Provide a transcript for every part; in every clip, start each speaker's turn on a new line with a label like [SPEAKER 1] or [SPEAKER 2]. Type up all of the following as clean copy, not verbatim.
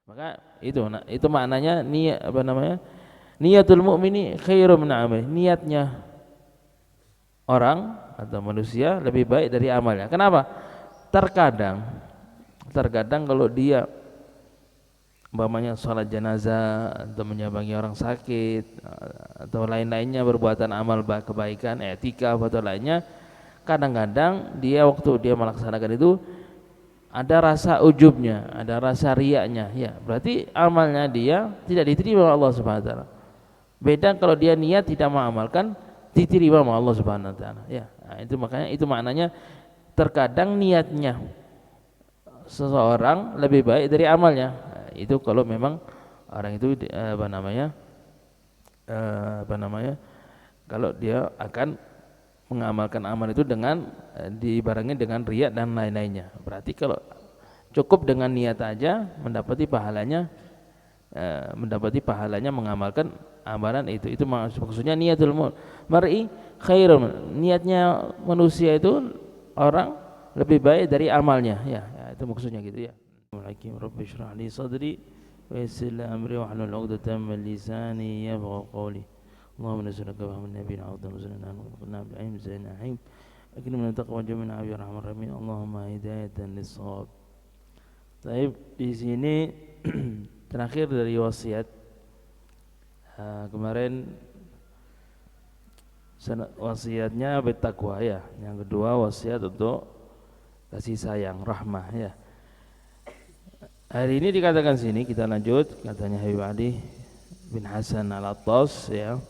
[SPEAKER 1] Maka itu maknanya niat apa namanya? Niatul mu'mini khairum min amali. Niatnya orang atau manusia lebih baik dari amalnya. Kenapa? Terkadang terkadang kalau dia umpamanya sholat jenazah atau menyambangi orang sakit atau lain-lainnya perbuatan amal kebaikan, etika atau lainnya, kadang-kadang dia waktu dia melaksanakan itu ada rasa ujubnya, ada rasa riaknya, ya berarti amalnya dia tidak diterima oleh Allah Subhanahu wa taala. Beda kalau dia niat tidak mengamalkan, diterima oleh Allah Subhanahu wa taala. Ya, nah, itu makanya itu maknanya terkadang niatnya seseorang lebih baik dari amalnya. Nah, itu kalau memang orang itu apa namanya? Kalau dia akan mengamalkan amal itu dengan dibarengi dengan riya dan lain-lainnya. Berarti kalau cukup dengan niat aja mendapati pahalanya mengamalkan amalan itu. Itu maksudnya niatul mar'i khairun. Niatnya manusia itu orang lebih baik dari amalnya. Ya, itu maksudnya gitu ya. Assalamualaikum rabbi shrah li sadri wa yassir li amri wa hlul 'uqdatam min lisani yafqahu qawli. اللهم نسألك فهم النبي العظيم وزلنا وقنا بالعلم زينا النعيم لكن من التقوى جميعا عبد الرحمن الرحيم اللهم هداية للصواب. Baik, di sini terakhir dari wasiat kemarin wasiatnya bertakwa ya. Yang kedua wasiat untuk kasih sayang, rahmah ya. Hari ini dikatakan sini kita lanjut katanya Habib Ali bin Hasan Al-Attas ya.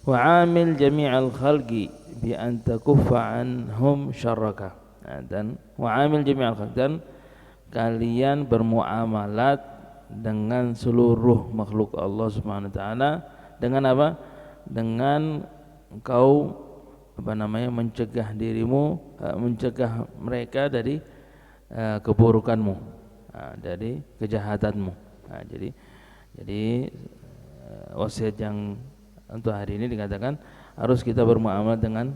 [SPEAKER 1] Wa'amil jami'al khalqi bi an takuffa anhum syarraka. Nah, dan wa'amil jami'al khalqi, dan kalian bermuamalat dengan seluruh makhluk Allah Subhanahu wa taala dengan apa? Dengan engkau mencegah dirimu, mencegah mereka dari keburukanmu, dari kejahatanmu. Nah, jadi wasiat yang untuk hari ini dikatakan harus kita bermuamalah dengan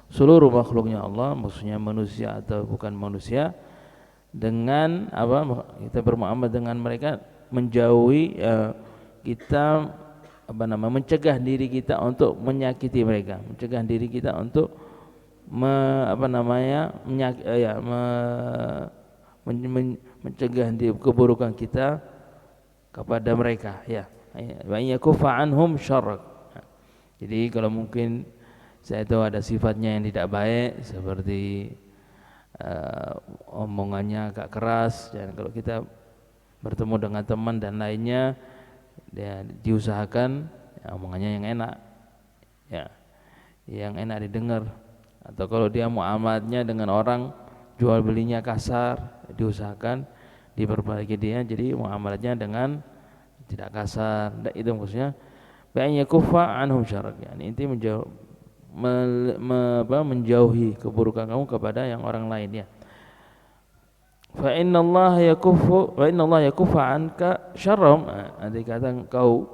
[SPEAKER 1] seluruh makhluknya Allah, maksudnya manusia atau bukan manusia, dengan apa? Kita bermuamalah dengan mereka menjauhi kita mencegah diri kita untuk menyakiti mereka, mencegah diri kita untuk mencegah keburukan kita kepada mereka ya. Wa yakufa anhum syarrak. Jadi kalau mungkin saya tahu ada sifatnya yang tidak baik seperti omongannya agak keras, dan kalau kita bertemu dengan teman dan lainnya dia diusahakan ya, omongannya yang enak ya, yang enak didengar. Atau kalau dia muamalahnya dengan orang jual belinya kasar, diusahakan diperbaiki dia jadi muamalahnya dengan tidak kasar. Itu maksudnya ba'an yakufa anhum syarak, yani inti menjauhi keburukan kamu kepada yang orang lain ya. Fa inna Allah yakufa anka syarrahum. Andai kata engkau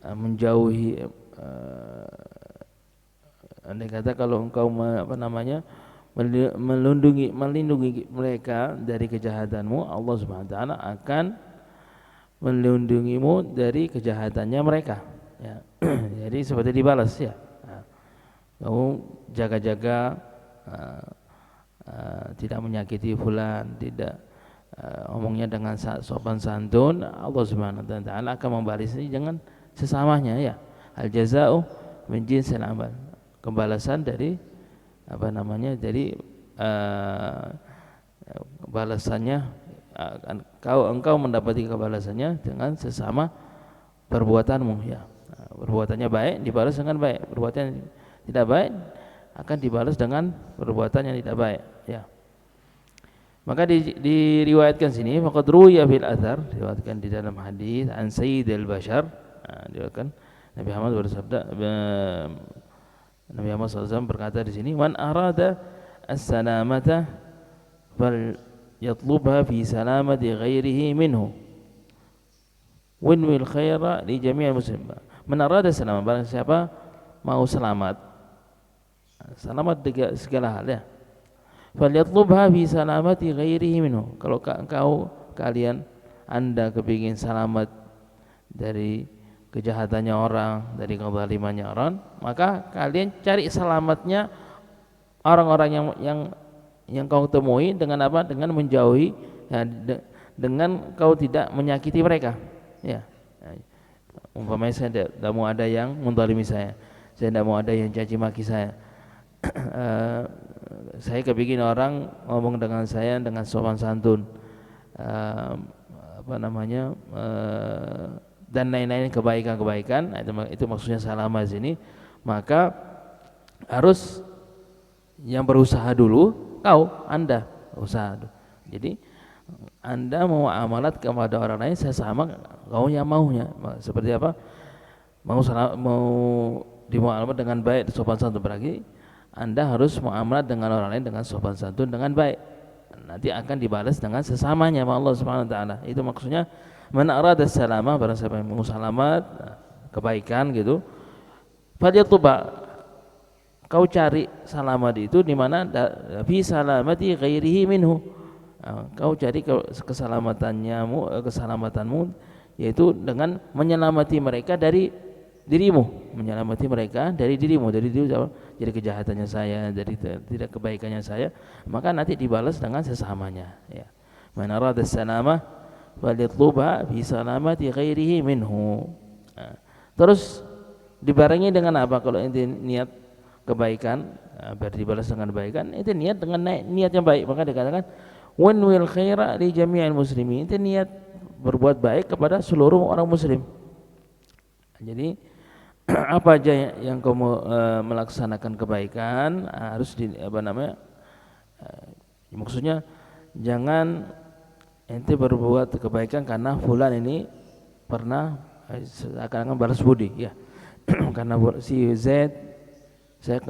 [SPEAKER 1] menjauhi, andai kata kalau engkau melindungi mereka dari kejahatanmu, Allah Subhanahu wa taala akan melindungimu dari kejahatannya mereka ya. Jadi seperti dibalas ya. Kamu jaga-jaga tidak menyakiti fulan, tidak omongnya dengan sopan santun, Allah Subhanahu wa taala akan membalasnya dengan sesamanya ya. Al jazaa'u min jinsil amal. Kebalasan dari dari balasannya, engkau mendapati kebalasannya dengan sesama perbuatanmu ya. Perbuatannya baik dibalas dengan baik, perbuatan tidak baik akan dibalas dengan perbuatan yang tidak baik ya. Maka diriwayatkan sini faqad ruwiya fil athar, diriwayatkan di dalam hadis an sayyidil bashar, diriwayatkan Nabi Muhammad bersabda, Nabi Muhammad SAW berkata di sini, man arada as-salamata fal yatlubha fi salamati ghairihi minhu winwil khaira li jami'il muslimin. Man arada salamah, barang siapa mau selamat, selamat segala hal ya, falyatlubha bi salamati ghairihi minhu. Kalau kalian Anda kepingin selamat dari kejahatannya orang, dari kezalimannya orang, maka kalian cari selamatnya orang-orang yang kau temui dengan apa? Dengan menjauhi, ya, dengan kau tidak menyakiti mereka. Ya. Umpamanya saya tidak mau ada yang menzalimi saya tidak mau ada yang caci maki saya. Saya kepingin orang ngomong dengan saya dengan sopan santun, dan lain-lain kebaikan-kebaikan. Itu maksudnya salamah sini. Maka harus yang berusaha dulu, Anda usaha dulu. Jadi Anda mau amalat kepada orang lain sesama kau yang maunya. Seperti apa? Mau dimuamalat dengan baik, sopan santun, berarti Anda harus muamalat dengan orang lain dengan sopan santun dengan baik. Nanti akan dibalas dengan sesamanya sama Allah Subhanahu wa taala. Itu maksudnya man arada salamah, barang siapa yang mau selamat, kebaikan gitu. Falyatuba, kau cari selamat itu di mana? Fi salamati ghairihi minhu. Kau cari keselamatanmu yaitu dengan menyelamati mereka dari dirimu, dari kejahatannya saya, dari tidak kebaikannya saya, maka nanti dibalas dengan sesamanya. Ya. Man arada salamah falyatlubha bi salamati ghairihi minhu. Terus dibarengi dengan apa? Kalau inti niat kebaikan, biar dibalas dengan kebaikan, itu niat dengan niat yang baik. Maka dikatakan wanwil khaira li jami'il muslimin, itu niat berbuat baik kepada seluruh orang muslim. Jadi apa aja yang kamu melaksanakan kebaikan harus maksudnya jangan ente berbuat kebaikan karena fulan ini pernah akan balas budi, ya. Karena si Z, saya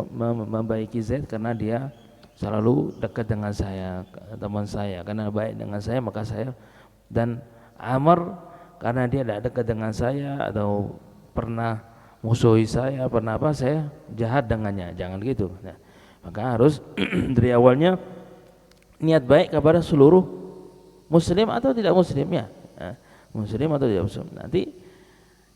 [SPEAKER 1] membaiki Z karena dia selalu dekat dengan saya, teman saya, karena baik dengan saya maka saya, dan Amr karena dia tidak dekat dengan saya atau pernah musuhi saya, pernah apa, saya jahat dengannya. Jangan gitu. Nah, maka harus dari awalnya niat baik kepada seluruh muslim atau tidak muslim, ya. Nah, muslim atau tidak muslim. Nanti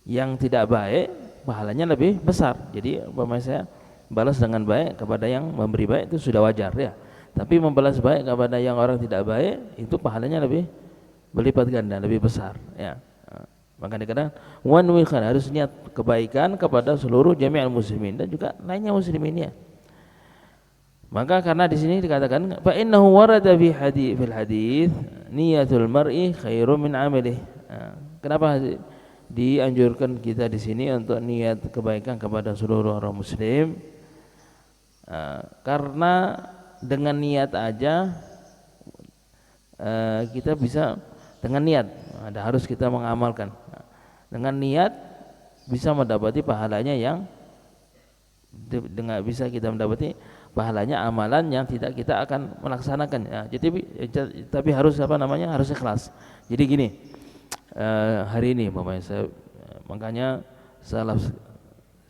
[SPEAKER 1] yang tidak baik pahalanya lebih besar. Jadi umpamanya saya balas dengan baik kepada yang memberi baik itu sudah wajar, ya. Tapi membalas baik kepada yang orang tidak baik itu pahalanya lebih berlipat ganda, lebih besar, ya. Maka dikatakan one will harus niat kebaikan kepada seluruh jami'al muslimin dan juga lainnya muslimin, ya. Maka karena di sini dikatakan fa innahu warada fil hadis niyatul mar'i khairum min amalih. Kenapa dianjurkan kita di sini untuk niat kebaikan kepada seluruh orang muslim? Karena dengan niat aja kita bisa, dengan niat harus kita mengamalkan. Dengan niat bisa mendapati pahalanya yang dengan bisa kita mendapati pahalanya amalan yang tidak kita akan melaksanakan, ya. Jadi tapi harus harus ikhlas. Jadi gini, hari ini makanya salaf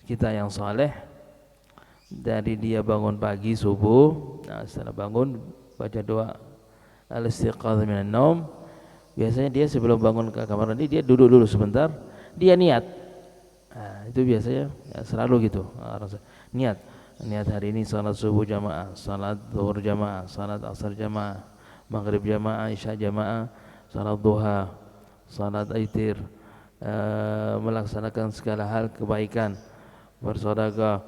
[SPEAKER 1] kita yang saleh, dari dia bangun pagi subuh, setelah bangun baca doa al-istiqadzah minan naum. Biasanya dia sebelum bangun ke kamar mandi dia duduk dulu sebentar, dia niat. Itu biasanya selalu gitu. Niat hari ini salat subuh jamaah, salat zuhur jamaah, salat asar jamaah, maghrib jamaah, isya jamaah, salat duha, salat aitir, melaksanakan segala hal kebaikan, bersedekah,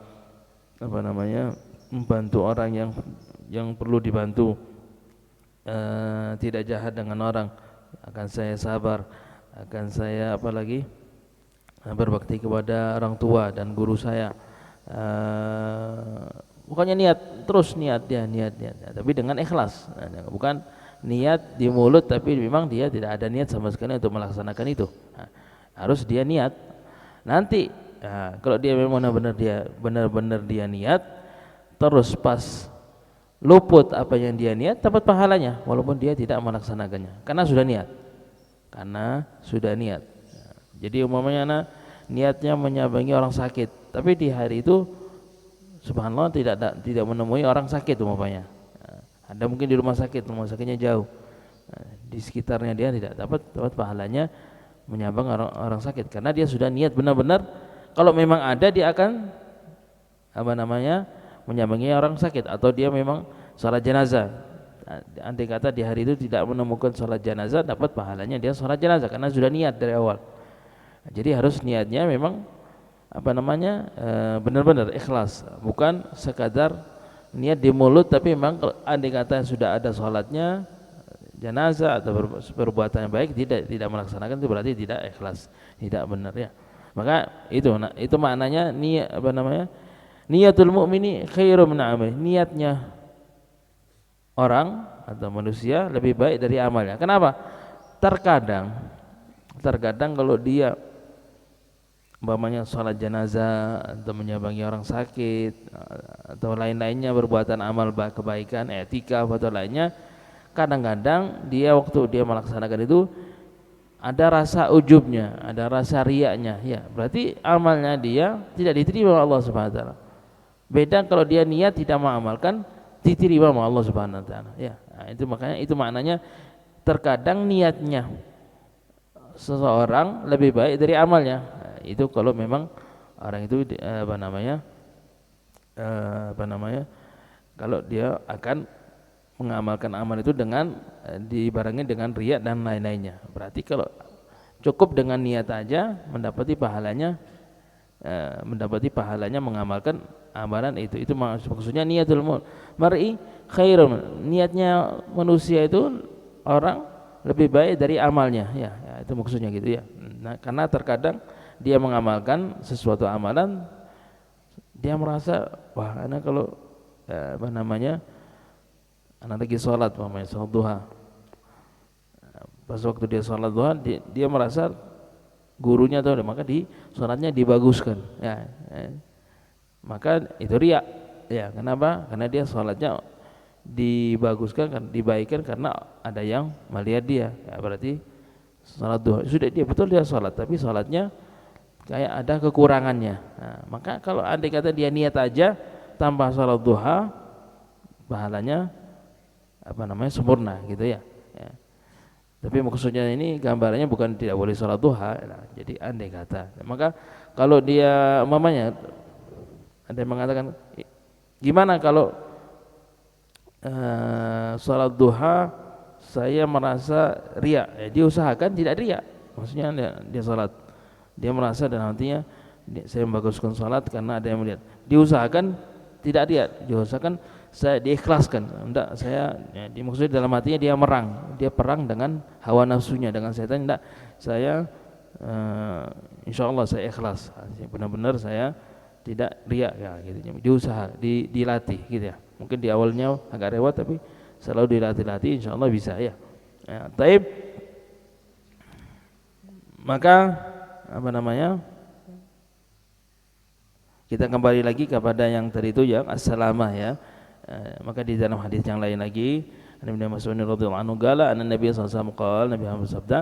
[SPEAKER 1] membantu orang yang perlu dibantu, tidak jahat dengan orang, akan saya sabar, akan saya berbakti kepada orang tua dan guru saya. Pokoknya niat tapi dengan ikhlas, bukan niat di mulut tapi memang dia tidak ada niat sama sekali untuk melaksanakan itu. Harus dia niat. Nanti kalau dia memang benar-benar dia niat, terus pas luput apa yang dia niat, dapat pahalanya walaupun dia tidak melaksanakannya karena sudah niat. Jadi umpamanya niatnya menyambangi orang sakit, tapi di hari itu subhanallah tidak menemui orang sakit umpamanya. Ada mungkin di rumah sakitnya jauh. Di sekitarnya dia tidak dapat pahalanya menyambang orang sakit karena dia sudah niat benar-benar kalau memang ada dia akan menyambangi orang sakit atau dia memang sholat jenazah. Andai kata di hari itu tidak menemukan sholat jenazah, dapat pahalanya dia sholat jenazah karena sudah niat dari awal. Jadi harus niatnya memang benar-benar ikhlas, bukan sekadar niat di mulut tapi memang andai kata sudah ada sholatnya jenazah atau perbuatan yang baik tidak melaksanakan itu berarti tidak ikhlas, tidak benar ya. Maka itu maknanya niatul mu'mini khairum min amali. Niatnya orang atau manusia lebih baik dari amalnya. Kenapa? Terkadang kalau dia umpamanya sholat jenazah atau menyambangi orang sakit atau lain-lainnya perbuatan amal kebaikan, etika atau lainnya, kadang-kadang waktu dia melaksanakan itu ada rasa ujubnya, ada rasa riaknya, ya berarti amalnya dia tidak diterima oleh Allah Subhanahu wa taala. Beda kalau dia niat tidak mengamalkan, diterima oleh Allah Subhanahu wa taala. Ya, nah, itu maknanya terkadang niatnya seseorang lebih baik dari amalnya. Nah, itu kalau memang orang itu kalau dia akan mengamalkan amal itu dengan dibarengi dengan riya dan lain-lainnya. Berarti kalau cukup dengan niat aja mendapati pahalanya mengamalkan amalan itu. Itu maksudnya niatul mar'i khairun. Niatnya manusia itu orang lebih baik dari amalnya. Ya, itu maksudnya gitu ya. Nah, karena terkadang dia mengamalkan sesuatu amalan dia merasa wah, anak kalau anak lagi sholat duha, pas waktu dia sholat duha dia merasa gurunya tahu, maka sholatnya dibaguskan ya, maka itu riya ya. Kenapa? Karena dia sholatnya dibaguskan, dibaikkan karena ada yang melihat dia ya, berarti sholat duha sudah dia sholat tapi sholatnya kayak ada kekurangannya. Nah, maka kalau andai kata dia niat aja tanpa sholat duha, pahalanya sempurna gitu ya. Tapi maksudnya ini gambarannya bukan tidak boleh sholat duha. Nah, jadi andai kata, maka kalau dia ada yang mengatakan gimana kalau sholat duha saya merasa riya, diusahakan tidak riya. Maksudnya dia sholat, dia merasa dan nantinya saya membaguskan sholat karena ada yang melihat. Diusahakan tidak riya, diusahakan saya diikhlaskan. Enggak, maksudnya dalam hatinya dia perang dengan hawa nafsunya, dengan setan. Enggak, saya insyaallah saya ikhlas, benar-benar saya tidak riya ya gitu. Dilatih gitu ya. Mungkin di awalnya agak rewat tapi selalu dilatih insyaallah bisa ya. Taib. Maka kita kembali lagi kepada yang tadi itu ya, as-salamah ya. Maka di dalam hadis yang lain lagi Nabi Mas'ud radhiyallahu anhu qala anna Nabi sallallahu alaihi wasallam qala, Nabi Muhammad sabda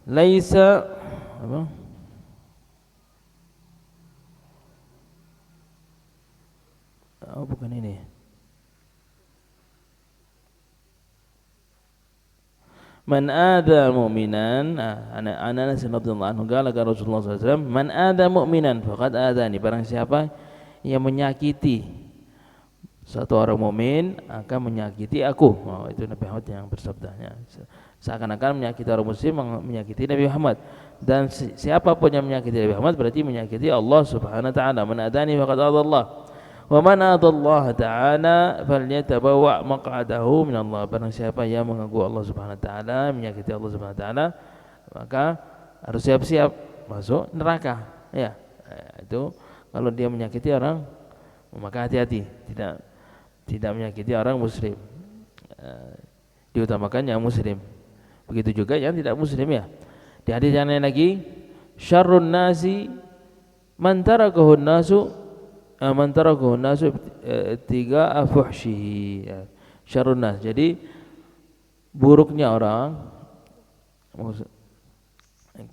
[SPEAKER 1] laisa bukan ini. Man ada mu'minan, Anas radhiyallahu anhu qala ka Rasulullah sallallahu alaihi wasallam, man ada mu'minan faqad adani, barang siapa yang menyakiti satu orang mukmin akan menyakiti aku. Itu Nabi Muhammad yang bersabdanya. Seakan-akan menyakiti orang muslim menyakiti Nabi Muhammad. Dan siapapun yang menyakiti Nabi Muhammad berarti menyakiti Allah Subhanahu wa taala. Man adani faqad adallah. Wa man adallah ta'ala falyatabawwa maq'adahu min Allah. Barang siapa yang mengaku Allah Subhanahu wa taala, menyakiti Allah Subhanahu wa taala, maka harus siap-siap masuk neraka. Ya. Itu kalau dia menyakiti orang, maka hati-hati tidak menyakiti orang muslim, diutamakan yang muslim. Begitu juga yang tidak muslim ya. Di hadis yang lain lagi, syarrun nasi man tarakahu nasu tiga afuhsyihi. Syarrun nas, jadi buruknya orang,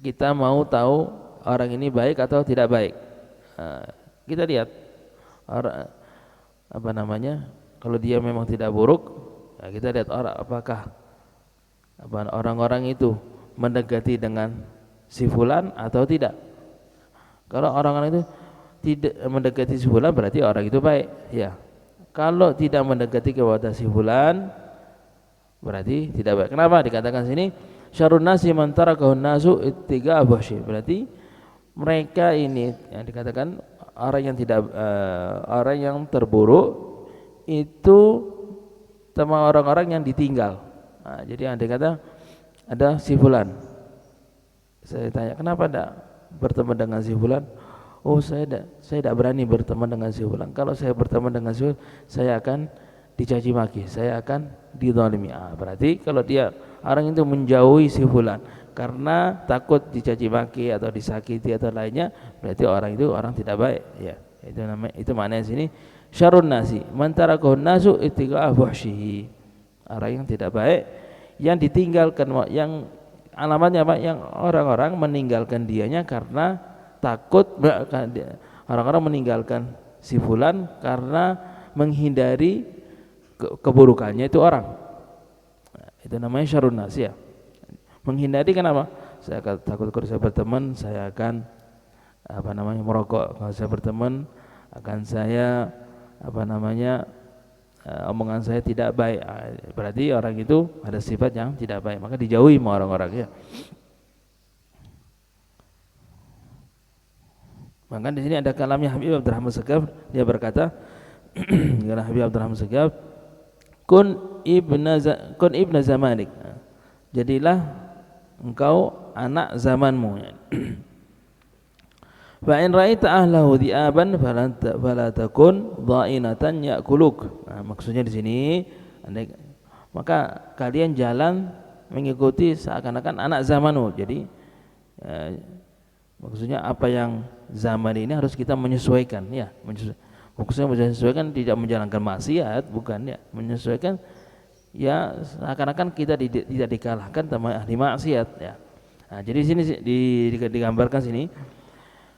[SPEAKER 1] kita mau tahu orang ini baik atau tidak baik. Kita lihat orang Kalau dia memang tidak buruk, ya kita lihat apakah orang-orang itu mendekati dengan si fulan atau tidak. Kalau orang-orang itu tidak mendekati si fulan berarti orang itu baik, ya. Kalau tidak mendekati kepada si fulan berarti tidak baik. Kenapa dikatakan sini syarrun nasi man tarakahun nasu ittiga abahsy? Berarti mereka ini yang dikatakan orang yang tidak orang yang terburuk itu sama orang-orang yang ditinggal. Nah, jadi andai kata ada si fulan, saya tanya kenapa tidak berteman dengan si fulan? Oh saya tidak berani berteman dengan si fulan. Kalau saya berteman dengan si fulan, saya akan dicaci maki, saya akan dizalimi. Berarti kalau dia orang itu menjauhi si fulan karena takut dicaci maki atau disakiti atau lainnya, berarti orang itu orang tidak baik, ya. Itu maknanya sini syarrun nasi man tarakahun nasu ittiqa fuhsyihi. Orang yang tidak baik yang ditinggalkan, yang alamatnya apa? Yang orang-orang meninggalkan dianya karena takut, orang-orang meninggalkan si fulan karena menghindari keburukannya itu orang. Itu namanya syarrun nas, ya. Menghindari kenapa? Saya takut kalau saya berteman saya akan merokok. Kalau saya berteman akan saya omongan saya tidak baik. Berarti orang itu ada sifat yang tidak baik, maka dijauhi sama orang-orang, ya. Maka di sini ada kalamnya Habib Abdurrahman Segaf, dia berkata karena Habib Abdurrahman Segaf, kun ibna zamanik, jadilah engkau anak zamanmu. Fa in ra'aita ahlahu di'aban fala takun dha'inatan ya'kuluk. Maksudnya di sini maka kalian jalan mengikuti seakan-akan anak zamanmu. Jadi maksudnya apa yang zaman ini harus kita menyesuaikan, ya. Maksudnya menyesuaikan tidak menjalankan maksiat, bukan, ya. Menyesuaikan ya seakan-akan kita tidak dikalahkan sama ahli maksiat, ya. Nah, jadi sini digambarkan sini,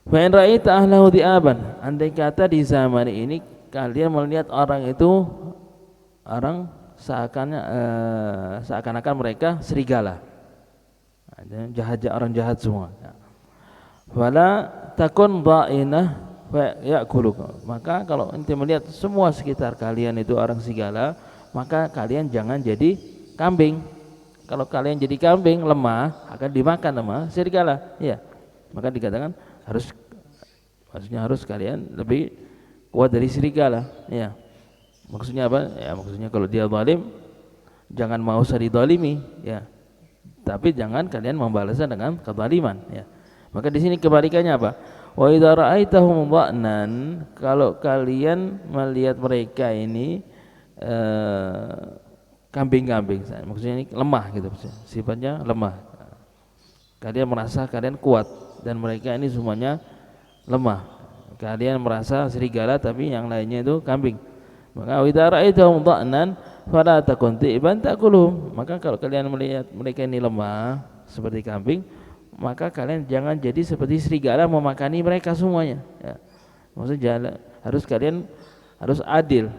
[SPEAKER 1] fa in ra'aita ahlahu di'aban, andai kata di zaman ini kalian melihat orang itu seakan-akan mereka serigala, orang jahat semua, ya. Wala takun dha'inah fa ya'kuluk, maka kalau ente melihat semua sekitar kalian itu orang serigala, maka kalian jangan jadi kambing. Kalau kalian jadi kambing lemah akan dimakan sama serigala, ya. Maka dikatakan harus kalian lebih kuat dari serigala, ya. Maksudnya apa? Ya maksudnya kalau dia zalim jangan mau dizalimi, ya. Tapi jangan kalian membalasnya dengan kezaliman, ya. Maka di sini kebalikannya apa? Wa idza ra'aitahum dha'nan, kalau kalian melihat mereka ini kambing-kambing, maksudnya ini lemah gitu, sifatnya lemah. Kalian merasa kalian kuat dan mereka ini semuanya lemah. Kalian merasa serigala tapi yang lainnya itu kambing. Maka wa idza ra'aitahum dha'nan fala takun ti'ban ta'kuluhum, maka kalau kalian melihat mereka ini lemah seperti kambing, maka kalian jangan jadi seperti serigala memakani mereka semuanya, ya. Maksudnya kalian harus adil,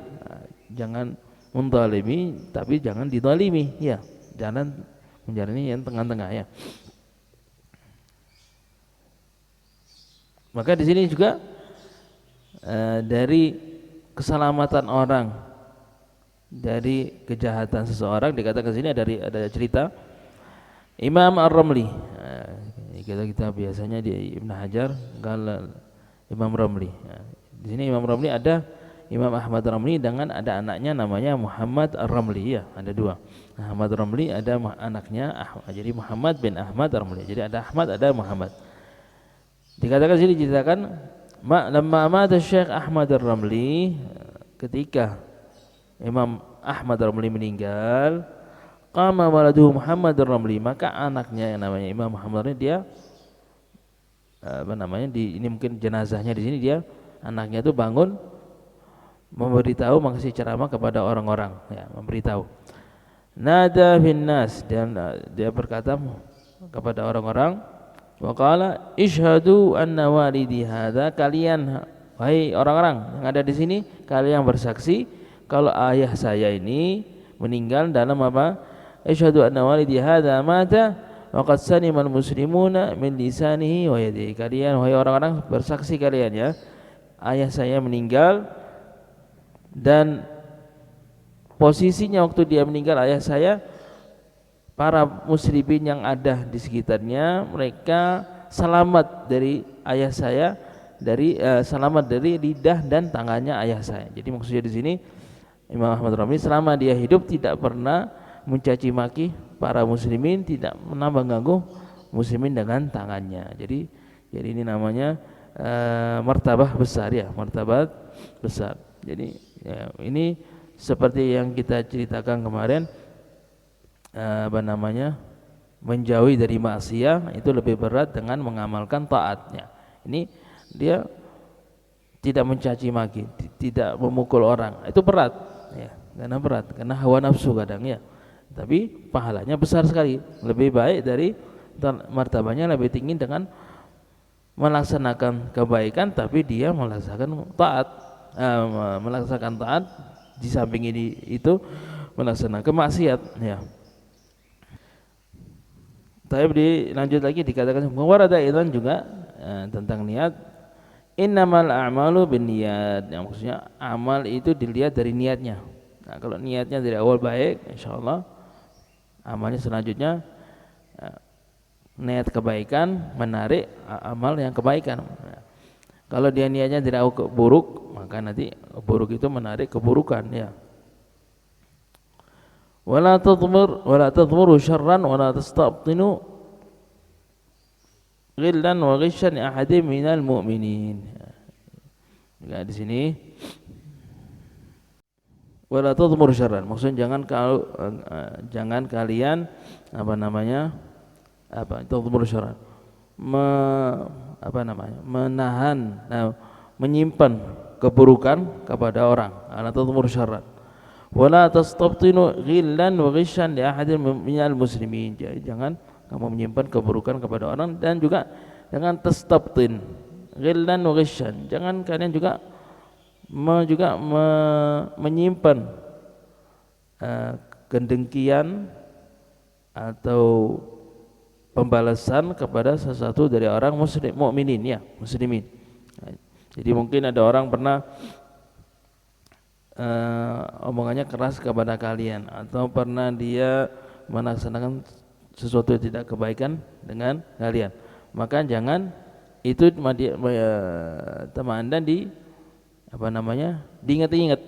[SPEAKER 1] jangan menzalimi tapi jangan dizalimi, ya. Jangan menjalani yang tengah-tengah, ya. Maka di sini juga dari keselamatan orang dari kejahatan seseorang, dikatakan sini ada cerita Imam Ar-Ramli. Kita biasanya di Ibn Hajar kalau Imam Ramli. Di sini Imam Ramli ada Imam Ahmad Ramli dengan ada anaknya namanya Muhammad Ar-Ramli, ya. Ada dua. Ahmad Ramli ada anaknya Ahmad. Jadi Muhammad bin Ahmad Ar-Ramli. Jadi ada Ahmad, ada Muhammad. Dikatakan sini diceritakan lamma mata Syekh Ahmad Ar-Ramli, ketika Imam Ahmad Ar-Ramli meninggal, qama waladuhu Muhammad Ar-Ramli, maka anaknya yang namanya Imam Muhammad Ar-Ramli dia ini mungkin jenazahnya di sini, dia anaknya itu bangun memberitahu, mengasih ceramah kepada orang-orang, ya, memberitahu. Nada finnas, dan dia berkata kepada orang-orang, wa qala ishhadu anna walidi hadza, kalian wahai orang-orang yang ada di sini, kalian bersaksi kalau ayah saya ini meninggal dalam apa? Asyhadu anna walidi hadza mata wa qad salimal muslimuna min lisanihi wa yadihi. Kalian wahai orang-orang bersaksi kalian ya, ayah saya meninggal dan posisinya waktu dia meninggal ayah saya, para muslimin yang ada di sekitarnya mereka selamat dari ayah saya, dari selamat dari lidah dan tangannya ayah saya. Jadi maksudnya di sini Imam Ahmad Ramli selama dia hidup tidak pernah mencaci maki para muslimin, tidak menambah ganggu muslimin dengan tangannya. Jadi ini namanya martabah besar ya, martabat besar. Jadi ya, ini seperti yang kita ceritakan kemarin, menjauhi dari maksiat itu lebih berat dengan mengamalkan taatnya. Ini dia tidak mencaci maki, tidak memukul orang, itu berat ya, karena hawa nafsu kadang ya. Tapi pahalanya besar sekali, lebih baik dari martabatnya lebih tinggi dengan melaksanakan kebaikan tapi dia melaksanakan taat, di samping itu melaksanakan maksiat ya. Tapi dilanjut lagi dikatakan warada idzan juga tentang niat, innamal a'malu binniyat, yang maksudnya amal itu dilihat dari niatnya. Nah, kalau niatnya dari awal baik, insyaallah amalnya selanjutnya niat kebaikan menarik amal yang kebaikan. Kalau dia niatnya dari awal buruk, maka nanti buruk itu menarik keburukan ya. Wala tadhmuru syarran wala tastabtinu ghillan wa ghishan ahadin minal mu'minin. Ya, di sini wala tadhmuru syarran, maksudnya jangan kalian tadhmuru syarran, menahan, menyimpan keburukan kepada orang. Wala tadhmuru syarran wala tastabtinu ghillan wa ghishan li ahadin minal muslimin. Jangan kamu menyimpan keburukan kepada orang, dan juga jangan tastabtin ghillan wa ghishan, jangan kalian juga menyimpan kedengkian atau pembalasan kepada sesuatu dari orang muslimin. Jadi mungkin ada orang pernah omongannya keras kepada kalian, atau pernah dia melaksanakan sesuatu yang tidak kebaikan dengan kalian, maka jangan itu teman Anda diingat-ingat.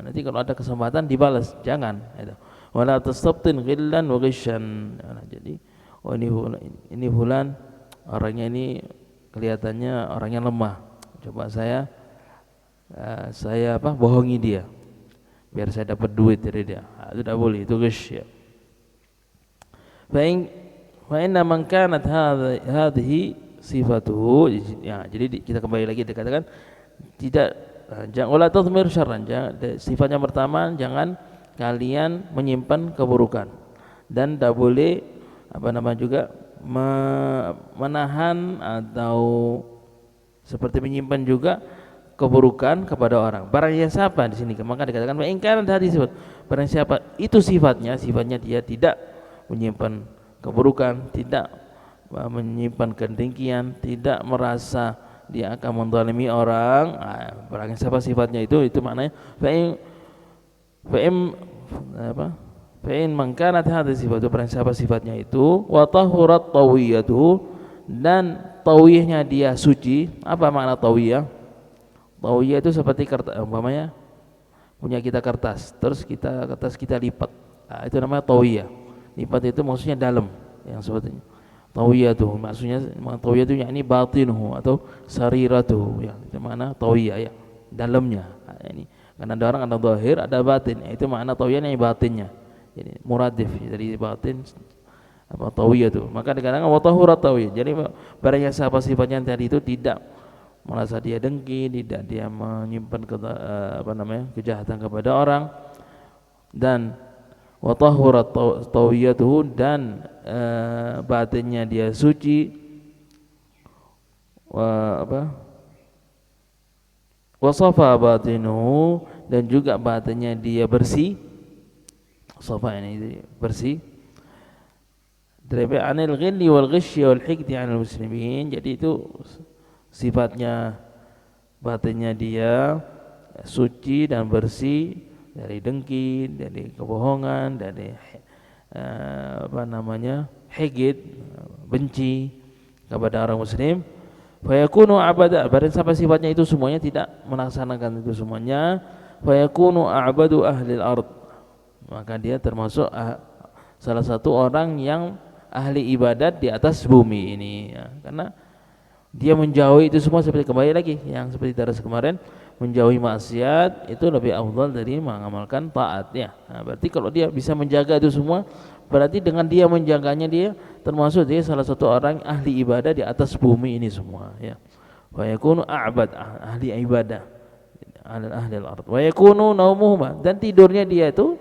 [SPEAKER 1] Nanti kalau ada kesempatan dibalas, jangan itu. Wala tastabtin ghillan wa ghishan. Jadi ini fulan orangnya ini kelihatannya orangnya lemah, coba saya bohongi dia biar saya dapat duit dari dia. Itu tidak boleh, itu ghish ya. Fa inna man kanat hadhihi sifatuhu ya. Jadi kita kembali lagi dikatakan tidak, jangan wala tadhmir syarran, sifatnya pertama jangan kalian menyimpan keburukan, dan tidak boleh juga menahan atau seperti menyimpan juga keburukan kepada orang. Barang siapa di sini maka dikatakan ingkar dari sifat. Barang siapa itu sifatnya dia tidak menyimpan keburukan, tidak menyimpan kedengkian, tidak merasa dia akan menzalimi orang. Barang siapa sifatnya itu maknanya fa'in man kanat hadhihi sifatu, barang siapa sifatnya itu wa tahurat tawiyatuhu, dan tawiyahnya dia suci. Apa makna tawiyah? Tawiyah itu seperti kertas, umpamanya punya kita kertas, terus kertas kita lipat. Itu namanya tawiyah. Lipat itu maksudnya dalam, yang sebetulnya tawiyah itu maksudnya tawiyah itu yakni batinuhu atau sariratuhu ya. Itu makna tawiyah ya, dalamnya. Ini karena ada orang ada zahir, ada batin. Itu makna tawiyahnya yang batinnya. Jadi muradif dari batin tawiyah itu. Maka dikatakan wa tahurat tawiyah. Jadi barang yang sifatnya tadi itu tidak merasa dia dengki, tidak dia menyimpan kejahatan kepada orang, dan wa tahurat tawiyatuhu, dan batinnya dia suci, wa safa batinuhu, dan juga batinnya dia bersih. Safa ini bersih. Dari anil ghilli wal ghishyi wal hiqdi 'alal muslimin. Jadi itu sifatnya batinnya dia suci dan bersih dari dengki, dari kebohongan, dari higid, benci kepada orang muslim. Fayakunu abada, barang siapa sifatnya itu semuanya tidak melaksanakan itu semuanya, fayakunu a'badu ahli al-ard, maka dia termasuk salah satu orang yang ahli ibadat di atas bumi ini ya. Karena dia menjauhi itu semua, seperti kembali lagi yang seperti daras kemarin, menjauhi maksiat itu lebih afdal dari mengamalkan taat ya. Nah, berarti kalau dia bisa menjaga itu semua, berarti dengan dia menjaganya dia termasuk dia salah satu orang ahli ibadah di atas bumi ini semua ya. Wa yakunu a'bad, ahli ibadah ahli al-ard. Wa yakunu naumuhuma, dan tidurnya dia itu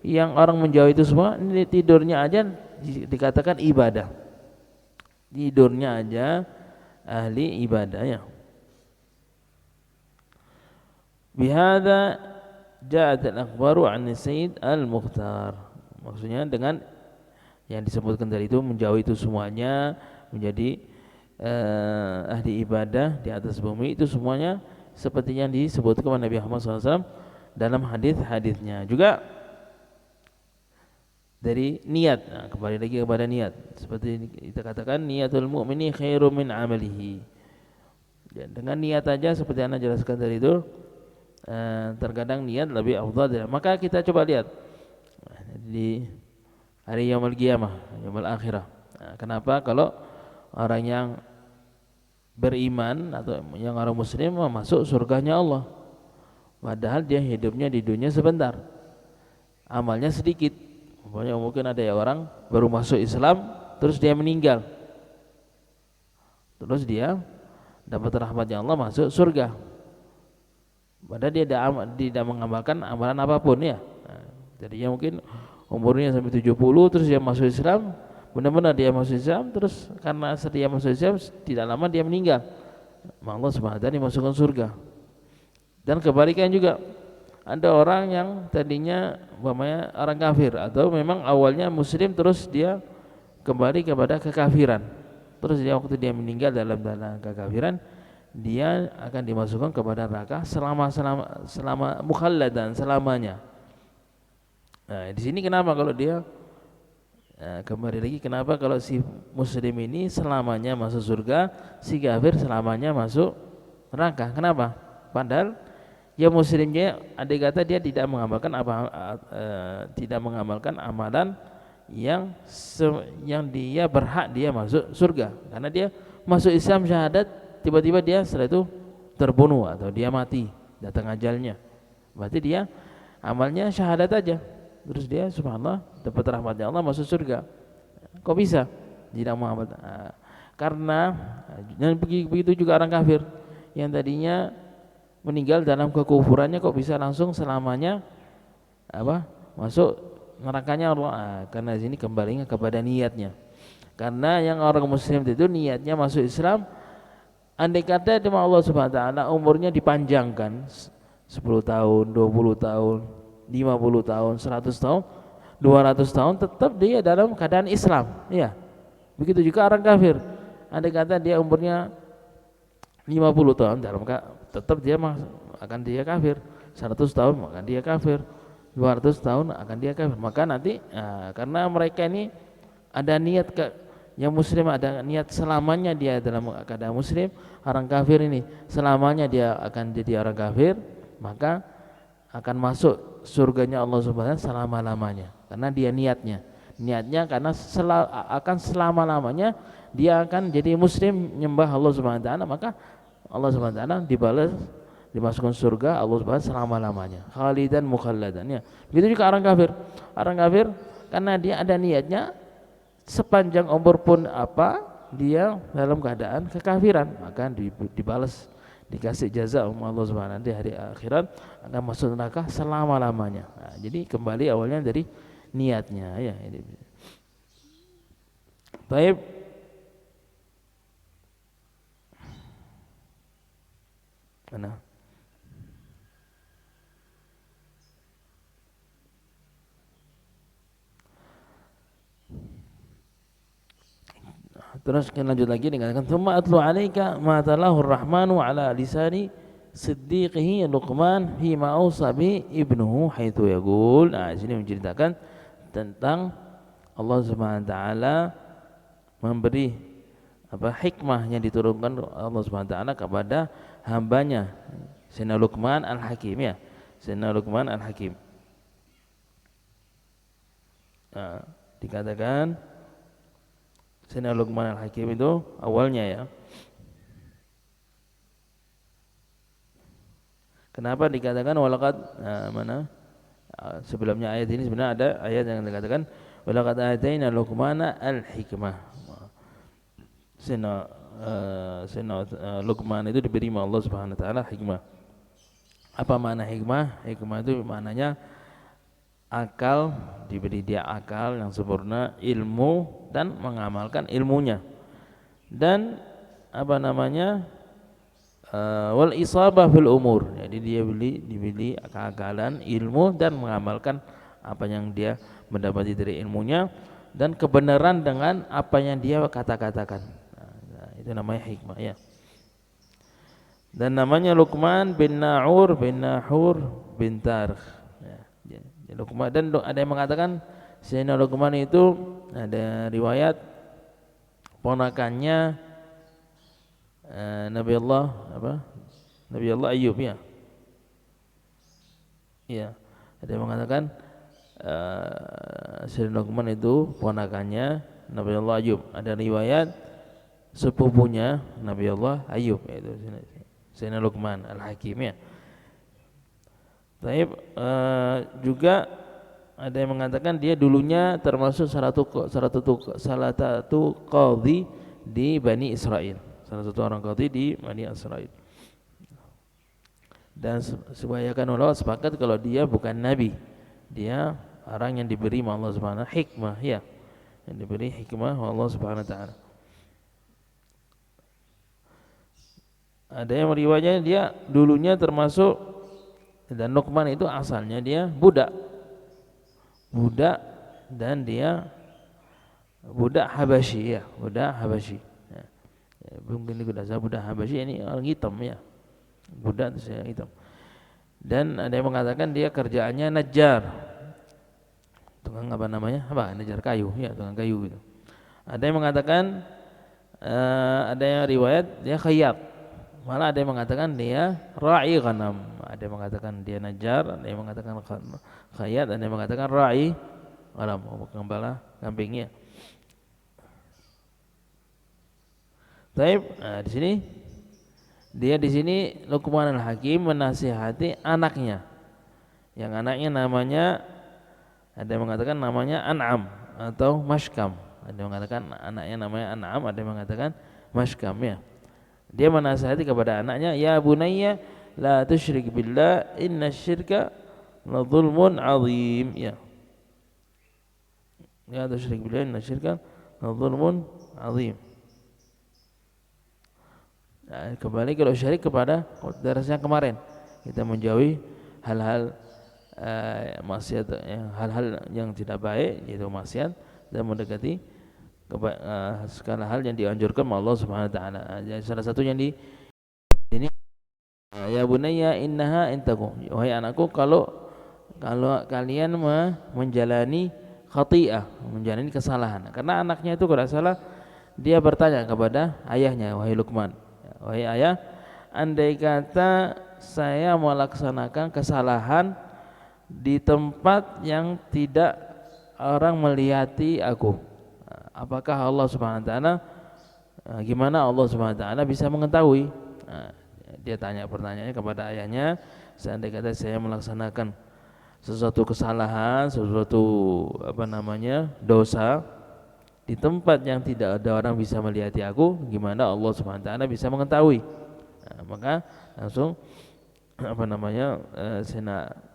[SPEAKER 1] yang orang menjauhi itu semua, ini tidurnya aja dikatakan ibadah. Tidurnya aja ahli ibadah ya. Bihadza ja'at al-akhbaru 'an Sayyid al-Mukhtar. Maksudnya dengan yang disebutkan tadi itu menjauhi itu semuanya, menjadi ahli ibadah di atas bumi itu semuanya seperti yang disebutkan oleh Nabi Muhammad SAW dalam hadis-hadisnya. Juga dari niat, nah, kembali lagi kepada niat. Seperti kita katakan niatul mu'mini khairum min amalihi. Dan dengan niat aja seperti Anda jelaskan tadi itu, terkadang niat lebih afdal. Maka kita coba lihat di hari yaumul qiyamah, yaumul akhirah. Nah, kenapa kalau orang yang beriman atau yang orang muslim masuk surganya Allah, padahal dia hidupnya di dunia sebentar, amalnya sedikit. Mungkin ada ya orang baru masuk Islam terus dia meninggal, terus dia dapat rahmatnya Allah masuk surga, padahal dia tidak mengamalkan amalan apapun ya. Nah, jadinya mungkin umurnya sampai 70 terus dia masuk Islam, benar-benar dia masuk Islam, terus karena setia masuk Islam tidak lama dia meninggal, Allah Subhanahu wa taala dimasukkan surga. Dan kebalikan juga, ada orang yang tadinya umpamanya orang kafir atau memang awalnya muslim terus dia kembali kepada kekafiran, terus dia waktu dia meninggal dalam kekafiran, dia akan dimasukkan kepada neraka selama mukhalladan, selamanya. Nah, di sini kenapa kalau dia kembali lagi, kenapa kalau si muslim ini selamanya masuk surga, si kafir selamanya masuk neraka? Kenapa? Padahal ya muslimnya andai kata dia tidak mengamalkan tidak mengamalkan amalan yang dia berhak dia masuk surga, karena dia masuk Islam syahadat, tiba-tiba dia setelah itu terbunuh atau dia mati, datang ajalnya, berarti dia amalnya syahadat aja, terus dia subhanallah dapat rahmatnya Allah masuk surga. Kok bisa tidak mengamalkan? Karena dan begitu juga orang kafir yang tadinya meninggal dalam kekufurannya, kok bisa langsung selamanya masuk nerakanya Allah? Karena di sini kembalinya kepada niatnya. Karena yang orang muslim itu niatnya masuk Islam, andai kata cuma Allah Subhanahu wa taala umurnya dipanjangkan 10 tahun, 20 tahun, 50 tahun, 100 tahun, 200 tahun, tetap dia dalam keadaan Islam ya. Begitu juga orang kafir, andai kata dia umurnya 50 tahun dalam tetap dia akan dia kafir, 100 tahun maka dia kafir, 200 tahun akan dia kafir. Maka nanti karena mereka ini ada niat yang muslim ada niat selamanya dia dalam keadaan muslim, orang kafir ini selamanya dia akan jadi orang kafir, maka akan masuk surganya Allah Subhanahu wa taala selama-lamanya. Karena dia niatnya karena akan selama-lamanya dia akan jadi muslim, nyembah Allah Subhanahu wa taala, maka Allah Subhanahu wa taala dibalas, dimasukkan surga Allah Subhanahu wa taala selama-lamanya, khalidan mukhalladan ya. Begitu juga orang kafir. Orang kafir karena dia ada niatnya sepanjang umur pun dia dalam keadaan kekafiran, maka dibalas, dikasih jaza Allah Subhanahu wa taala di hari akhirat, akan masuk neraka selama-lamanya. Nah, jadi kembali awalnya dari niatnya ya. Baik. Mana? Terus lanjut lagi dikatakan tsumma atlu 'alaika ma talahu ar-rahmanu 'ala lisani siddiqihi Luqman fi ma ausa bi ibnuhu haitsu yaqul. Nah, sini menceritakan tentang Allah Subhanahu wa taala memberi hikmah yang diturunkan Allah Subhanahu wa taala kepada hambanya Sayyidina Luqman Al-Hakim ya. Sayyidina Luqman Al-Hakim. Nah, dikatakan Sayyidina Luqman Al-Hakim itu awalnya ya. Kenapa dikatakan walaqad sebelumnya ayat ini sebenarnya ada ayat yang dikatakan walaqad ataina Luqmana al-hikmah. Sayyidina Luqman itu diberi oleh Allah Subhanahu wa taala hikmah. Apa makna hikmah? Hikmah itu maknanya akal, diberi dia akal yang sempurna, ilmu dan mengamalkan ilmunya. Dan wal isabah fil umur. Jadi dia diberi keakalan, ilmu dan mengamalkan apa yang dia mendapati dari ilmunya dan kebenaran dengan apa yang dia kata-katakan. Nah, itu namanya hikmah ya. Dan namanya Luqman bin Na'ur bin Nahur bin Tarikh. Ya, Luqman, dan ada yang mengatakan Sayyidina Luqman itu ada riwayat ponakannya Nabi Allah Ayub ya. Iya, ada yang mengatakan Sayyidina Luqman itu ponakannya Nabi Allah Ayub. Ada riwayat sepupunya Nabi Allah Ayub, yaitu Sayyidina Luqman Al-Hakim ya. Tapi juga ada yang mengatakan dia dulunya termasuk salah satu qadhi di Bani Israel, salah satu orang qadhi di Bani Israel. Dan sebanyakan ulama sepakat kalau dia bukan nabi, dia orang yang diberi Allah Subhanahu wa taala hikmah ya, yang diberi hikmah Allah Subhanahu wa taala. Ada yang meriwayatkan dia dulunya termasuk, dan Luqman itu asalnya dia budak dan dia budak Habasyi ya, budak Habasyi ya. Mungkin itu dasar budak Habasyi ini orang hitam ya, budak itu saya hitam. Dan ada yang mengatakan dia kerjaannya najjar, tukang najjar kayu ya, tukang kayu gitu. Ada yang mengatakan ada yang riwayat dia khayyat, malah ada yang mengatakan dia ra'i ghanam, ada yang mengatakan dia najjar, ada yang mengatakan khayyat, ada yang mengatakan ra'i ghanam, pengembala kambingnya. Baik, di sini Luqman Al-Hakim menasihati anaknya, yang anaknya namanya, ada yang mengatakan namanya An'am atau Mashkam, ada yang mengatakan anaknya namanya An'am, ada yang mengatakan Mashkam ya. Dia menasihati kepada anaknya, ya bunayya la tusyrik billah innasyirka la dzulmun azim ya. Ya tusyrik billah innasyirka la dzulmun azim. Nah, kembali kalau syirik kepada darasnya kemarin, kita menjauhi hal-hal maksiat, hal-hal yang tidak baik yaitu maksiat, dan mendekati segala hal yang dianjurkan oleh Allah Subhanahu wa taala. Jadi salah satu yang di sini ya bunayya innaha intaku, wahai anakku, kalau kalian menjalani khati'ah, menjalani kesalahan. Karena anaknya itu kalau salah dia bertanya kepada ayahnya, wahai Luqman, wahai ayah, andai kata saya melaksanakan kesalahan di tempat yang tidak orang melihati aku, apakah Allah Subhanahu wa taala, gimana Allah Subhanahu wa taala bisa mengetahui? Dia tanya pertanyaannya kepada ayahnya, seandainya kata saya melaksanakan sesuatu kesalahan, sesuatu dosa di tempat yang tidak ada orang bisa melihati aku, gimana Allah Subhanahu wa taala bisa mengetahui? Maka langsung Sayyidina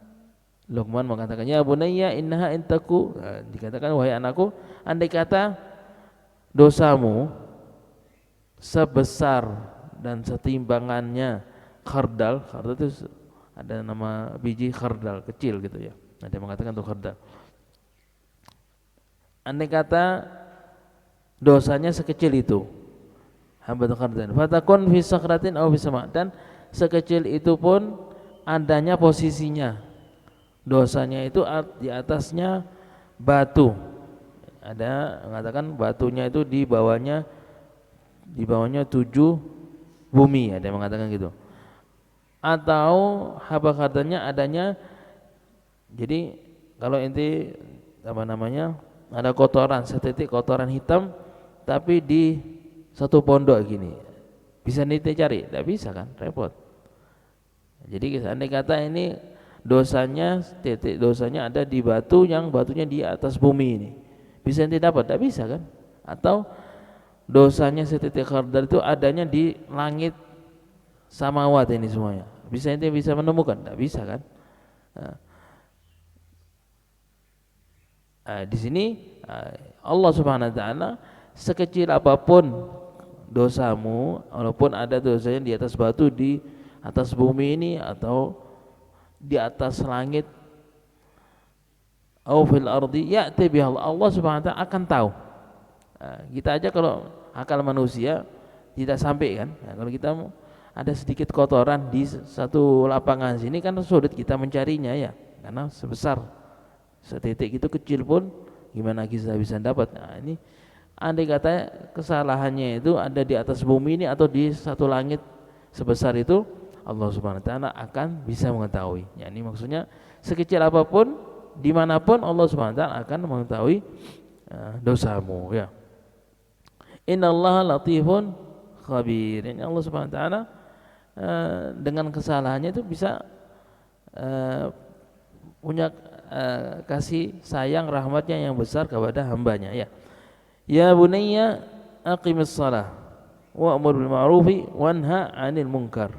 [SPEAKER 1] Luqman mengatakan, ya bunayya innaha intaku, dikatakan wahai anakku, andai kata dosamu sebesar dan setimbangannya khardal itu ada nama biji khardal kecil gitu ya, ada yang mengatakan itu khardal. Andai kata dosanya sekecil itu, habatul khardal, fatakun fi sakratin aw fi sama, dan sekecil itu pun adanya posisinya, dosanya itu di atasnya batu. Ada mengatakan batunya itu di bawahnya 7 bumi, ada yang mengatakan gitu. Atau haba khardalnya adanya, jadi kalau inti apa namanya, ada kotoran, setitik kotoran hitam tapi di satu pondok gini, bisa ente cari? Tidak bisa kan, repot. Jadi andai kata ini dosanya, titik dosanya ada di batu yang batunya di atas bumi ini, bisa ente dapat? Tidak bisa kan. Atau dosanya setitik khardal itu adanya di langit samawat ini semuanya, bisa ente bisa menemukan? Tidak bisa kan. Di sini Allah Subhanahu wa taala, sekecil apapun dosamu, walaupun ada dosanya di atas batu, di atas bumi ini, atau di atas langit, au fil ardi ya'ti biha, Allah Subhanahu wa taala akan tahu. Kita aja kalau akal manusia tidak sampai kan. Kalau kita ada sedikit kotoran di satu lapangan sini kan sulit kita mencarinya ya, karena sebesar setitik itu kecil pun gimana kita bisa dapat. Nah, ini andai kata kesalahannya itu ada di atas bumi ini atau di satu langit sebesar itu, Allah Subhanahu wa taala akan bisa mengetahui. Ya, ini maksudnya sekecil apapun dimanapun Allah Subhanahu wa taala akan mengetahui dosamu ya. Innallaha latifun khabir. Ini Allah Subhanahu wa taala dengan kesalahannya itu bisa punya kasih sayang rahmatnya yang besar kepada hambanya ya. Ya bunayya aqimis shalah wa'mur bil ma'rufi wanha 'anil munkar.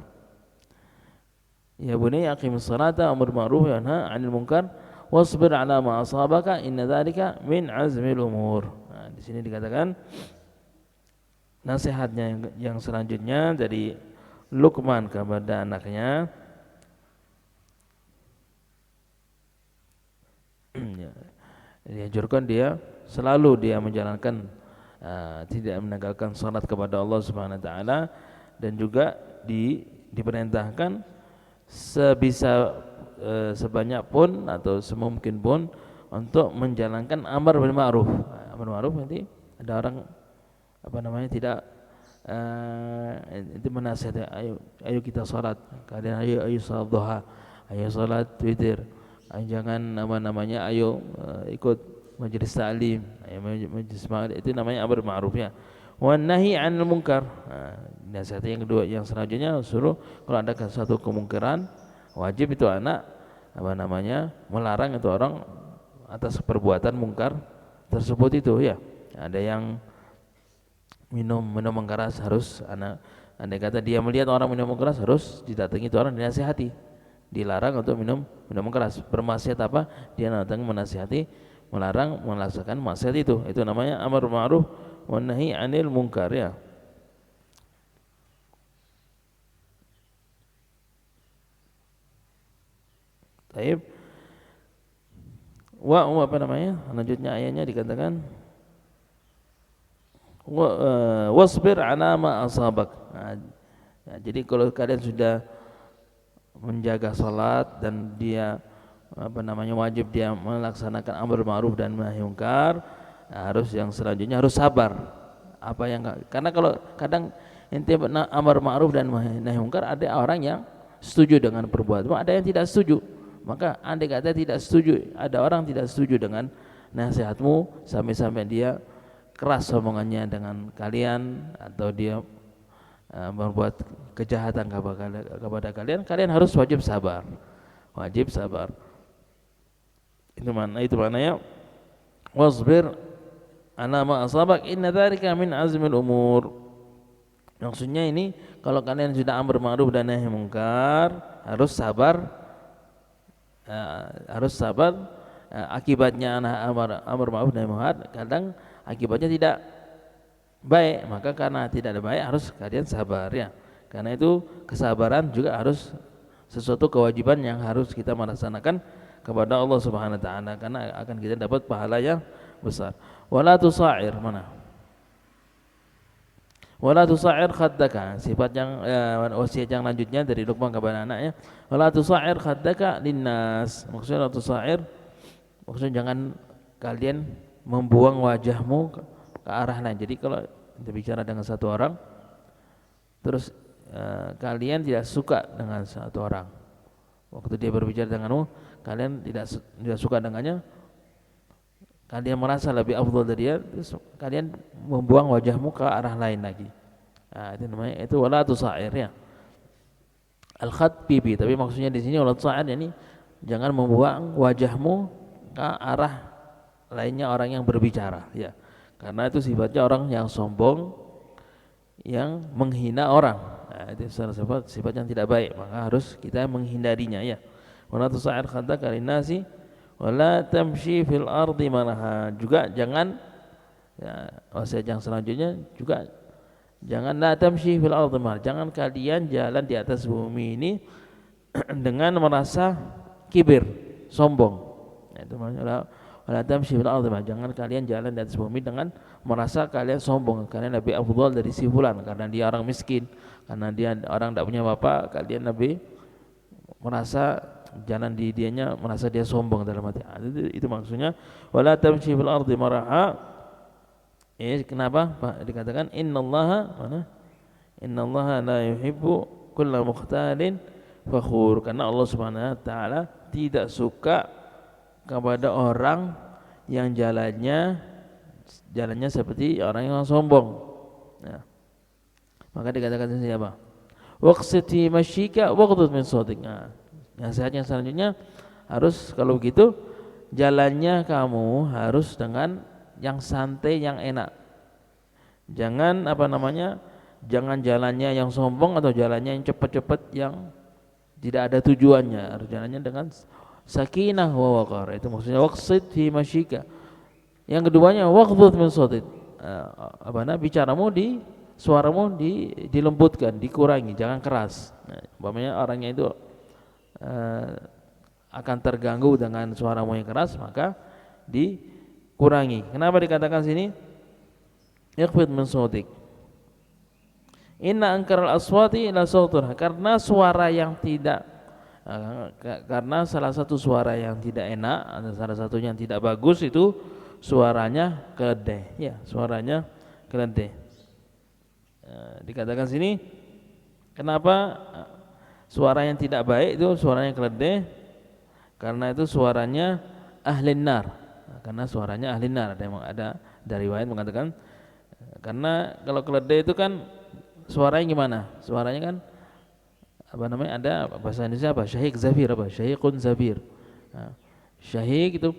[SPEAKER 1] Ya bunayya aqimis salata wa'mur bil ma'rufi wanha 'anil munkar wasbir 'ala ma asabaka inna dzalika min 'azmil umur. Nah, di sini dikatakan nasihatnya yang selanjutnya dari Luqman kepada anaknya. Dianjurkan dia selalu dia menjalankan tidak meninggalkan salat kepada Allah Subhanahu wa taala, dan juga diperintahkan sebisa sebanyak pun atau semungkin pun untuk menjalankan amar bil ma'ruf. Amar ma'ruf nanti ada orang apa namanya tidak itu menasihati, ayo kita salat, kalian ayo salat duha, ayo salat witir, jangan ayo ikut majelis ta'lim, ayo majelis ma'ruf, itu namanya amar ma'ruf ya. Wan nahi 'anil munkar. Nasihat yang kedua yang selanjutnya suruh kalau ada satu kemungkaran, wajib itu anak melarang itu orang atas perbuatan mungkar tersebut itu ya. Ada yang minum keras, harus andai kata dia melihat orang minum keras, harus didatangi itu orang, dinasihati. Dilarang untuk minum keras. Bermaksiat apa? Dia datang menasihati, melarang melaksanakan maksiat itu. Itu namanya amar ma'ruf wa nahi 'anil munkar ya. Baik. Lanjutnya ayatnya dikatakan wasbir 'ala ma asabak. Nah, jadi kalau kalian sudah menjaga salat dan dia wajib dia melaksanakan amar ma'ruf dan nahi munkar, harus yang selanjutnya harus sabar. Karena kalau kadang ente amar ma'ruf dan nahi munkar, ada orang yang setuju dengan perbuatan, ada yang tidak setuju. Maka andai kata tidak setuju, ada orang tidak setuju dengan nasihatmu sampai dia keras omongannya dengan kalian, atau dia membuat kejahatan kepada kalian harus wajib sabar. Itu maknanya wasbir 'ala ma asabak inna dzalika min azmil umur. Maksudnya ini kalau kalian sudah amar ma'ruf dan nahi munkar, harus sabar. Akibatnya amar ma'ruf dan nahi munkar kadang akibatnya tidak baik, maka karena tidak ada baik harus kalian sabar ya. Karena itu kesabaran juga harus sesuatu kewajiban yang harus kita melaksanakan kepada Allah Subhanahu wa taala, karena akan kita dapat pahala yang besar. Wala tusair, mana? Wala tusa'ir khaddaka, sifat yang wasiat yang lanjutnya dari Luqman kepada anaknya, wala tusa'ir khaddaka linnas. Maksudnya la tusa'ir, maksudnya jangan kalian membuang wajahmu ke arah lain. Jadi kalau kita bicara dengan satu orang terus kalian tidak suka dengan satu orang, waktu dia berbicara denganmu kalian tidak suka dengannya, kalian merasa lebih afdal dari dia, terus kalian membuang wajahmu ke arah lain lagi. Nah, itu namanya itu wala tusair ya. Al-khat pipi, tapi maksudnya di sini wala tusair ini jangan membuang wajahmu ke arah lainnya orang yang berbicara ya. Karena itu sifatnya orang yang sombong, yang menghina orang. Nah, itu sifat yang tidak baik, maka harus kita menghindarinya ya. Wala tusair khaddaka linnasi wala tamshi fil ardi maraha, juga jangan ya, wasiat yang selanjutnya juga jangan la tamshi fil ardi maraha, jangan kalian jalan di atas bumi ini dengan merasa kibir, sombong. Nah, itu maksudnya wala tamshi fil ardi maraha, jangan kalian jalan di atas bumi dengan merasa kalian sombong, kalian lebih afdal dari si fulan karena dia orang miskin, karena dia orang tidak punya bapak, kalian lebih merasa jalan di dianya merasa dia sombong dalam hati. Itu maksudnya wala tamshi fil ardi maraha. Kenapa Pak dikatakan innallaha la yuhibbu kulla mukhtalin fakhur, karena Allah Subhanahu wa taala tidak suka kepada orang yang jalannya seperti orang yang sombong. Ya. Maka dikatakan di sini apa? Waqsiti masyika waqdud min sautik. Nasihatnya selanjutnya harus kalau begitu jalannya kamu harus dengan yang santai, yang enak. Jangan jangan jalannya yang sombong atau jalannya yang cepat-cepat yang tidak ada tujuannya. Harus jalannya dengan sakinah wa waqar. Itu maksudnya waqsid fi masyika. Yang keduanya waqdud min sautik. Bicaramu suaramu dilembutkan, dikurangi, jangan keras. Umpamanya orangnya itu akan terganggu dengan suaramu yang keras, maka dikurangi. Kenapa dikatakan sini ikhfid min sautik? Inna ankaral aswati la sautur, karena suara yang tidak karena salah satu suara yang tidak enak, ada salah satunya yang tidak bagus itu suaranya keledai ya, suaranya keledai. Dikatakan sini kenapa suara yang tidak baik itu suaranya keledai, karena itu suaranya ahlin nar. Karena suaranya ahlin nar, ada dari riwayat mengatakan karena kalau keledai itu kan suaranya gimana? Suaranya kan ada bahasa Indonesia syahik zafir, syahikun zafir. Syahik itu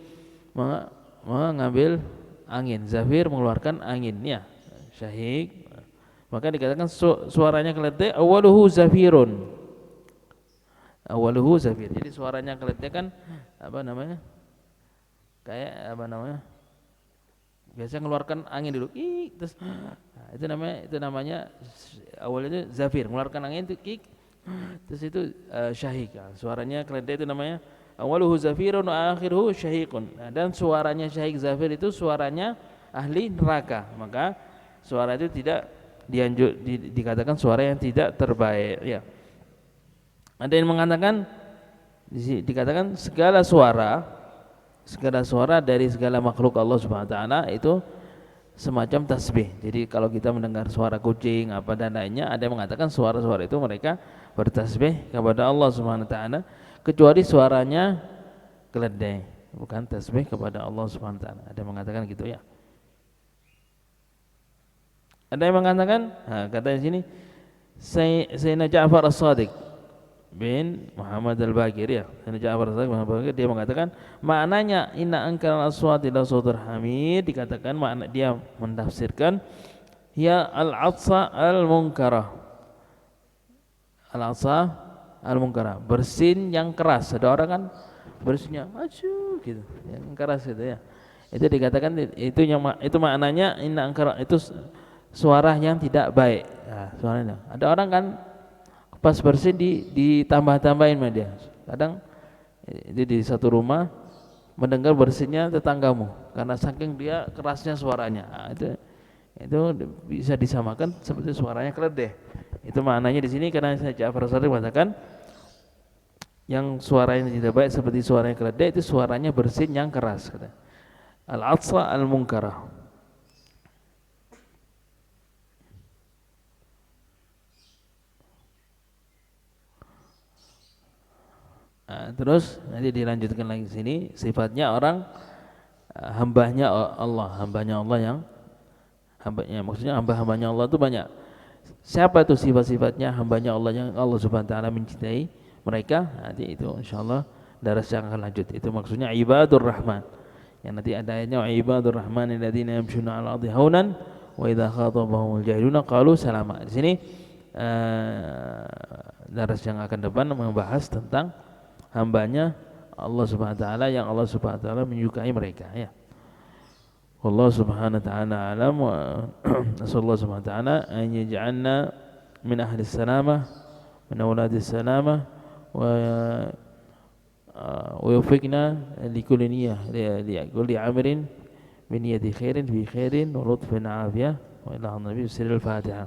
[SPEAKER 1] mengambil angin, zafir mengeluarkan angin ya. Syahik. Maka dikatakan suaranya keledai awaluhu zafirun. Awaluhu zafir. Jadi suaranya keledai kan kayak biasanya mengeluarkan angin dulu. Terus itu namanya awalnya zafir, mengeluarkan angin itu terus itu syahik. Suaranya keledai itu namanya awaluhu zafirun wa akhiruhu syahiqun. Dan suaranya syahik zafir itu suaranya ahli neraka. Maka suara itu tidak dikatakan suara yang tidak terbaik ya. Ada yang mengatakan dikatakan segala suara dari segala makhluk Allah Subhanahu wa taala itu semacam tasbih. Jadi kalau kita mendengar suara kucing dan lainnya, ada yang mengatakan suara-suara itu mereka bertasbih kepada Allah Subhanahu wa taala, kecuali suaranya keledai, bukan tasbih kepada Allah Subhanahu wa taala. Ada yang mengatakan gitu ya. Ada yang mengatakan, kata di sini Sayyidina Ja'far As-Shadiq bin Muhammad Al-Baqir ya. Sayyidina Ja'far As-Shadiq bin Muhammad Al-Baqir dia mengatakan maknanya inna ankaral aswati la sautur hamid, dikatakan makna dia menafsirkan ya al-'atsa al-munkarah. Al-'atsa al-munkarah, bersin yang keras. Ada orang kan bersinnya maju gitu, yang keras gitu ya. Itu dikatakan itu maknanya inna ankara itu suara yang tidak baik. Nah, suaranya. Ada orang kan pas bersin ditambah-tambahin sama dia. Kadang itu di satu rumah mendengar bersinnya tetanggamu karena saking dia kerasnya suaranya. Nah, itu bisa disamakan seperti suaranya keledai. Itu maknanya di sini karena Ja'far Shadiq mengatakan yang suaranya tidak baik seperti suaranya keledai itu suaranya bersin yang keras kata. Al-atsa al-munkarah. Nah, terus nanti dilanjutkan lagi sini sifatnya orang hambanya Allah yang hambanya maksudnya hamba-hambanya Allah itu banyak. Siapa itu sifat-sifatnya hambanya Allah yang Allah Subhanahu wa taala mencintai mereka? Nanti itu insyaallah daras yang akan lanjut. Itu maksudnya ibadur rahman. Yang nanti ada ayatnya ibadur rahman alladzina yamshuna 'alal ardi haunan wa idza khatabahumul jahiluna qalu salama. Di sini daras yang akan depan membahas tentang hambanya Allah Subhanahu wa taala yang Allah Subhanahu wa taala menyukai mereka ya. Allah Subhanahu wa taala alam wa nasallallahu subhanahu wa ta'ala an yaj'alna min ahli salamah min awladi salamah wa ويوفقنا لكل نية لكل عمل من نية خير في خير ولطف عافية وإلى النبي سر الفاتحة.